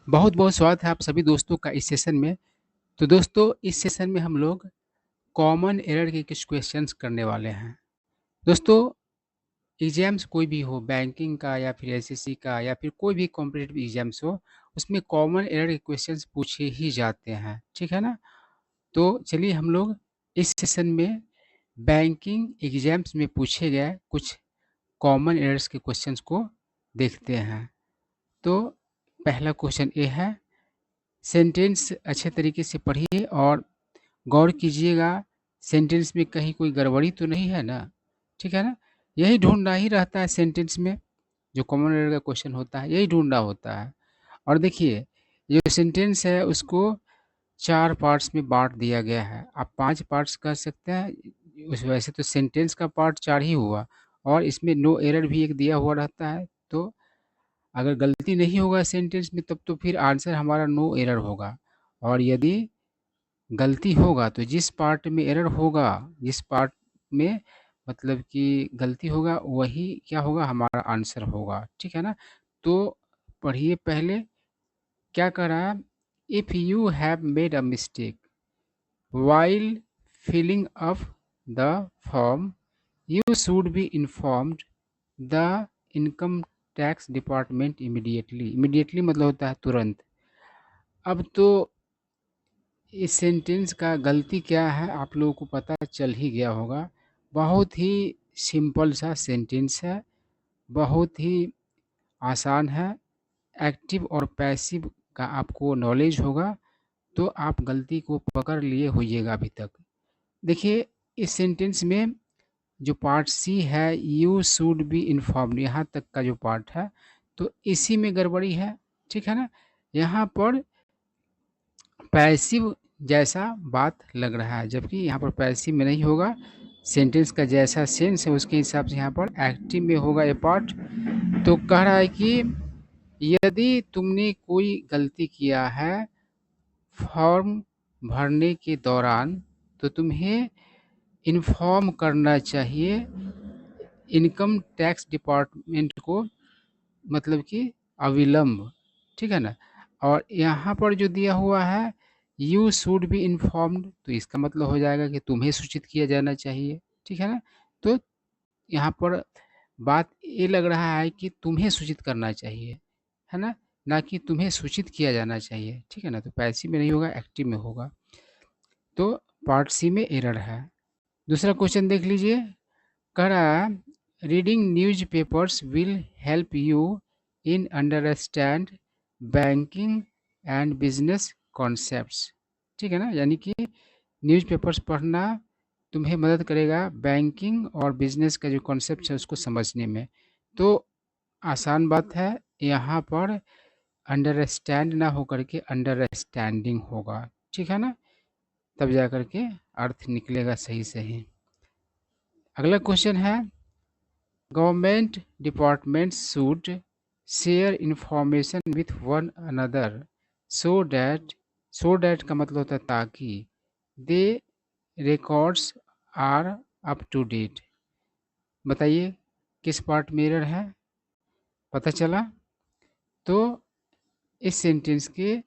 बहुत बहुत स्वागत है आप सभी दोस्तों का इस सेशन में। तो दोस्तों, इस सेशन में हम लोग कॉमन एरर के कुछ क्वेश्चंस करने वाले हैं। दोस्तों, एग्जाम्स कोई भी हो, बैंकिंग का या फिर एसएससी का या फिर कोई भी कॉम्पिटिटिव एग्जाम्स हो, उसमें कॉमन एरर के क्वेश्चंस पूछे ही जाते हैं, ठीक है ना। तो चलिए हम लोग इस सेशन में बैंकिंग एग्जाम्स में पूछे गए कुछ कॉमन एरर्स के क्वेश्चंस को देखते हैं। तो पहला क्वेश्चन ये है, सेंटेंस अच्छे तरीके से पढ़िए और गौर कीजिएगा, सेंटेंस में कहीं कोई गड़बड़ी तो नहीं है ना, ठीक है ना। यही ढूंढना ही रहता है सेंटेंस में, जो कॉमन एरर का क्वेश्चन होता है यही ढूंढना होता है। और देखिए, जो सेंटेंस है उसको 4 पार्ट्स में बांट दिया गया है। आप 5 पार्ट्स कर सकते हैं। वैसे तो सेंटेंस का पार्ट 4 ही हुआ, और इसमें नो एरर भी एक दिया हुआ रहता है। तो अगर गलती नहीं होगा सेंटेंस में तब तो फिर आंसर हमारा नो एरर होगा। और यदि गलती होगा तो जिस पार्ट में एरर होगा, जिस पार्ट में मतलब कि गलती होगा, वही क्या होगा, हमारा आंसर होगा, ठीक है ना। तो पढ़िए पहले, क्या कह रहा है, if you have made a mistake while filling up the form you should be informed the income tax department immediately। immediately मतलब होता है तुरंत। अब तो इस सेंटेंस का गलती क्या है आप लोगों को पता चल ही गया होगा। बहुत ही सिंपल सा सेंटेंस है, बहुत ही आसान है। एक्टिव और पैसिव का आपको नॉलेज होगा तो आप गलती को पकड़ लिए होइएगा अभी तक। देखिए, इस सेंटेंस में जो पार्ट सी है, यू शुड बी इन्फॉर्म्ड, यहाँ तक का जो पार्ट है तो इसी में गड़बड़ी है, ठीक है ना। यहाँ पर पैसिव जैसा बात लग रहा है, जबकि यहाँ पर पैसिव में नहीं होगा। सेंटेंस का जैसा सेंस है उसके हिसाब से यहाँ पर एक्टिव में होगा ये पार्ट। तो कह रहा है कि यदि तुमने कोई गलती किया है फॉर्म भरने के दौरान तो तुम्हें इन्फॉर्म करना चाहिए इनकम टैक्स डिपार्टमेंट को, मतलब कि अविलंब, ठीक है ना। और यहाँ पर जो दिया हुआ है यू शुड बी इन्फॉर्म्ड, तो इसका मतलब हो जाएगा कि तुम्हें सूचित किया जाना चाहिए, ठीक है ना। तो यहाँ पर बात ये लग रहा है कि तुम्हें सूचित करना चाहिए, है ना कि तुम्हें सूचित किया जाना चाहिए, ठीक है ना। तो पैसिव में नहीं होगा, एक्टिव में होगा। तो पार्ट सी में एरर है। दूसरा क्वेश्चन देख लीजिए, कह रहा है reading news papers will help you in understand banking and business concepts, ठीक है ना। यानी कि न्यूज पेपर्स पढ़ना तुम्हें मदद करेगा बैंकिंग और बिजनेस का जो कॉन्सेप्ट है उसको समझने में। तो आसान बात है, यहाँ पर अंडरस्टैंड ना होकर के अंडरस्टैंडिंग होगा, ठीक है ना। तब जा कर के अर्थ निकलेगा सही सही। अगला क्वेश्चन है, government departments should share information with one another so that का मतलब होता है ताकि, they records are up to date. बताइए किस पार्ट में एरर है, पता चला। तो इस सेंटेंस के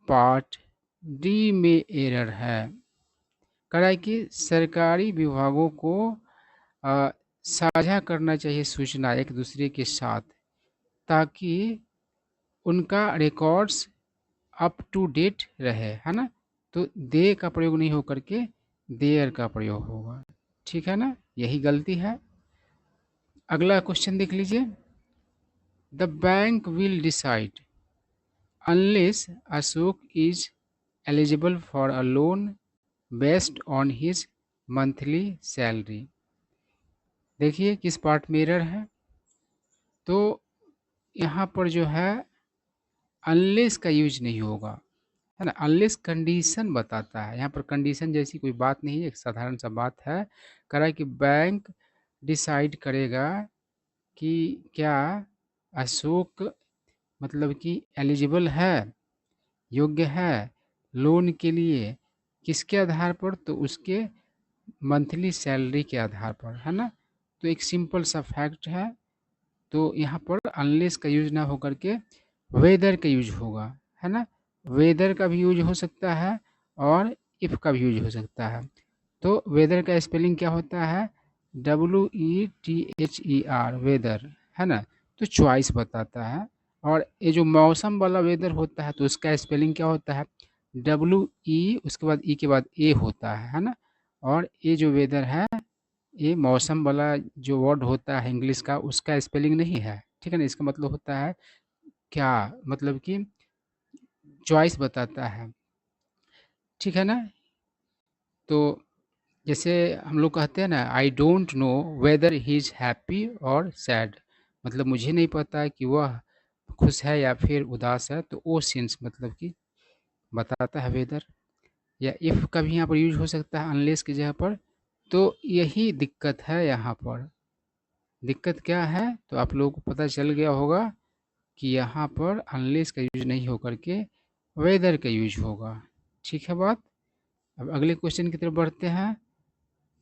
पार्ट डी में एरर है। कह रहा है कि सरकारी विभागों को साझा करना चाहिए सूचना एक दूसरे के साथ, ताकि उनका रिकॉर्ड्स अप टू डेट रहे, है ना। तो दे का प्रयोग नहीं हो करके देयर का प्रयोग होगा, ठीक है ना। यही गलती है। अगला क्वेश्चन देख लीजिए, the bank will decide unless Ashok is eligible for a loan based on his monthly salary. देखिए किस पार्ट में एरर है। तो यहाँ पर जो है अनलेस का यूज नहीं होगा, है ना। अनलेस कंडीशन बताता है, यहाँ पर कंडीशन जैसी कोई बात नहीं है, एक साधारण सा बात है। कह रहा है कि बैंक डिसाइड करेगा कि क्या अशोक मतलब कि एलिजिबल है, योग्य है लोन के लिए, किसके आधार पर, तो उसके मंथली सैलरी के आधार पर, है ना। तो एक सिंपल सा फैक्ट है। तो यहाँ पर अनलेस का यूज ना होकर के वेदर का यूज होगा, है ना। वेदर का भी यूज हो सकता है और इफ़ का भी यूज हो सकता है। तो वेदर का स्पेलिंग क्या होता है, WETHER, वेदर, है ना। तो चॉइस बताता है। और ये जो मौसम वाला वेदर होता है तो उसका स्पेलिंग क्या होता है, WE, उसके बाद ई के बाद ए होता है ना। और ये जो वेदर है, ये मौसम वाला जो वर्ड होता है इंग्लिश का, उसका स्पेलिंग नहीं है, ठीक है ना। इसका मतलब होता है क्या, मतलब कि चॉइस बताता है, ठीक है ना। तो जैसे हम लोग कहते हैं ना, I don't know whether he is happy और सैड, मतलब मुझे नहीं पता है कि वह खुश है या फिर उदास है, तो वो सीन्स मतलब कि बताता है वेदर। या इफ़ का भी यहाँ पर यूज हो सकता है अनलेस की जगह पर। तो यही दिक्कत है यहाँ पर। दिक्कत क्या है, तो आप लोगों को पता चल गया होगा कि यहाँ पर अनलेस का यूज नहीं होकर के वेदर का यूज होगा, ठीक है बात। अब अगले क्वेश्चन की तरफ बढ़ते हैं।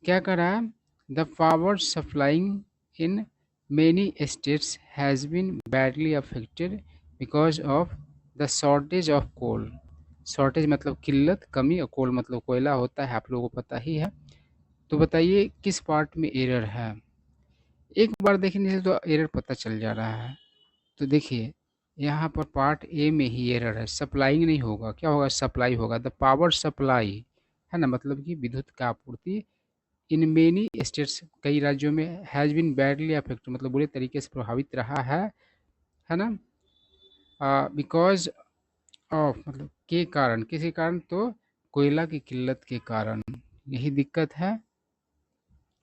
क्या कह रहा है, the power supplying in many states has been badly affected because of the shortage of coal. Shortage मतलब किल्लत, कमी, और कोल मतलब कोयला होता है, आप लोगों को पता ही है। तो बताइए किस पार्ट में एरर है। एक बार देखने से तो एरर पता चल जा रहा है। तो देखिए यहाँ पर पार्ट ए में ही एरर है, सप्लाइंग नहीं होगा, क्या होगा, सप्लाई होगा। द पावर सप्लाई, है ना, मतलब कि विद्युत का आपूर्ति इन मेनी स्टेट्स, कई राज्यों में, हैज़ बीन बैडली अफेक्ट मतलब बुरे तरीके से प्रभावित रहा है ना। बिकॉज ऑफ मतलब के कारण, किसी कारण, तो कोयला की किल्लत के कारण यही दिक्कत है।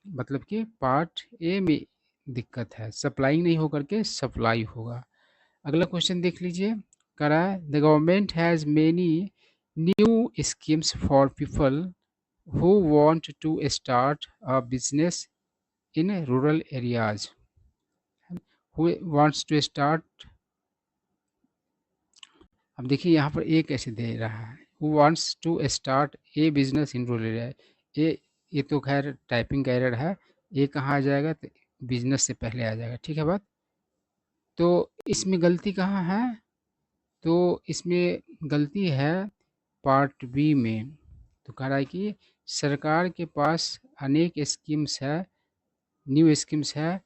मतलब कि पार्ट ए में दिक्कत है, सप्लाइंग नहीं होकर के सप्लाई होगा। अगला क्वेश्चन देख लीजिए, करा the government has many new schemes for people who want to start a business in rural areas, who wants to start। अब देखिए यहाँ पर ए कैसे दे रहा है, who wants to start a business in rural area। ये तो खैर टाइपिंग का एरर है, ये कहाँ आ जाएगा, तो बिजनेस से पहले आ जाएगा, ठीक है बात। तो इसमें गलती कहाँ है, तो इसमें गलती है पार्ट बी में। तो कह रहा है कि सरकार के पास अनेक स्कीम्स है, न्यू स्कीम्स है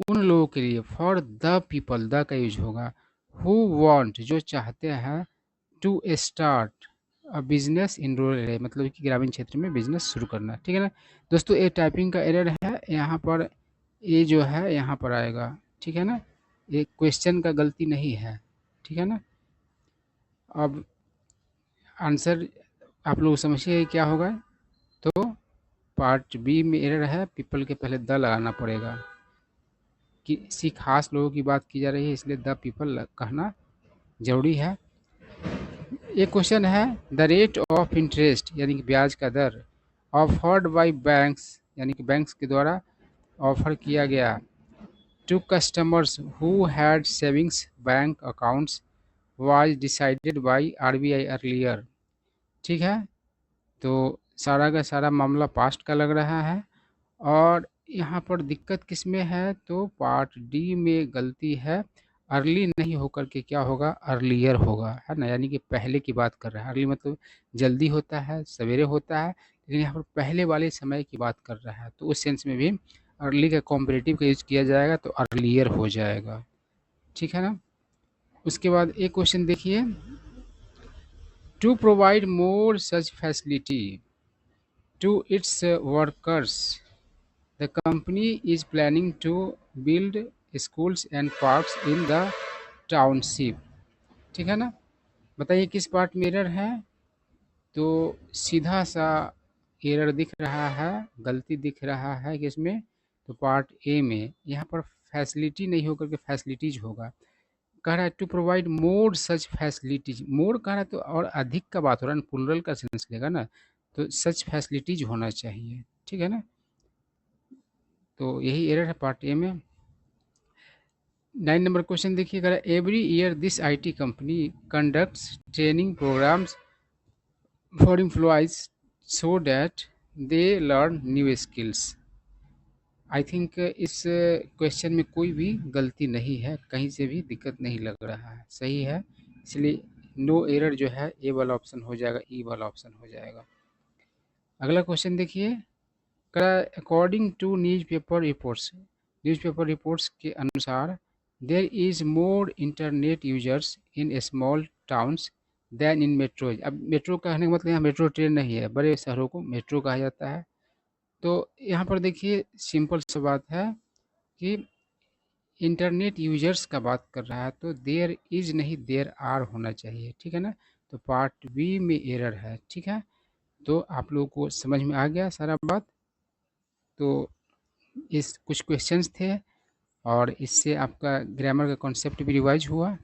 उन लोगों के लिए, फॉर द पीपल, द का यूज होगा, हु वांट जो चाहते हैं, to start a business in rural area मतलब कि ग्रामीण क्षेत्र में बिजनेस शुरू करना, ठीक है ना। दोस्तों ये टाइपिंग का एरर है यहाँ पर, ये जो है यहाँ पर आएगा, ठीक है ना। ये क्वेश्चन का गलती नहीं है, ठीक है ना। अब आंसर आप लोग समझिए क्या होगा। तो पार्ट बी में एरर है, पीपल के पहले द लगाना पड़ेगा, किसी खास लोगों की बात की जा रही है इसलिए द पीपल कहना ज़रूरी है। एक क्वेश्चन है, द रेट ऑफ इंटरेस्ट यानी कि ब्याज का दर, ऑफर्ड बाय बैंक्स यानी कि बैंक्स के द्वारा ऑफर किया गया, to customers who had savings bank accounts, was decided by RBI earlier, ठीक है। तो सारा का सारा मामला पास्ट का लग रहा है। और यहाँ पर दिक्कत किस में है, तो पार्ट डी में गलती है, अर्ली नहीं होकर के क्या होगा, अर्लियर होगा, है ना। यानी कि पहले की बात कर रहा है, अर्ली मतलब जल्दी होता है, सवेरे होता है, लेकिन यहाँ पर पहले वाले समय की बात कर रहा है, तो उस सेंस में भी अर्ली का कॉम्परेटिव का यूज किया जाएगा तो अर्लियर हो जाएगा, ठीक है ना। उसके बाद एक क्वेश्चन देखिए, to provide more such facility to its workers, the company is planning to build schools and parks in the township, ठीक है ना। बताइए किस पार्ट में एरर है, तो सीधा सा एरर दिख रहा है, गलती दिख रहा है किसमें, तो पार्ट ए में। यहाँ पर फैसिलिटी नहीं होकर के फैसिलिटीज होगा। कह रहा है to provide more such facilities, more कह रहा है तो और अधिक का बात हो रहा है, प्लूरल का सेंस लेगा ना, तो सच फैसिलिटीज होना चाहिए, ठीक है ना। तो यही एरर है पार्ट ए में। 9 नंबर क्वेश्चन देखिए, अगर every year this IT company conducts training programs for employees so that they learn new skills. I think इस क्वेश्चन में कोई भी गलती नहीं है, कहीं से भी दिक्कत नहीं लग रहा है, सही है। इसलिए नो एरर जो है ए वाला ऑप्शन हो जाएगा, ई वाला ऑप्शन हो जाएगा। अगला क्वेश्चन देखिए, अकॉर्डिंग टू न्यूज़पेपर रिपोर्ट्स के अनुसार there is more internet users in small towns than in metros. अब मेट्रो कहने का मतलब यहाँ मेट्रो ट्रेन नहीं है, बड़े शहरों को मेट्रो कहा जाता है। तो यहाँ पर देखिए सिंपल सा बात है कि इंटरनेट यूजर्स का बात कर रहा है, तो देयर इज़ नहीं देयर आर होना चाहिए, ठीक है ना। तो पार्ट बी में एरर है, ठीक है। तो आप लोगों को समझ में आ गया सारा बात। तो इस कुछ क्वेश्चंस थे और इससे आपका ग्रामर का कॉन्सेप्ट भी रिवाइज हुआ।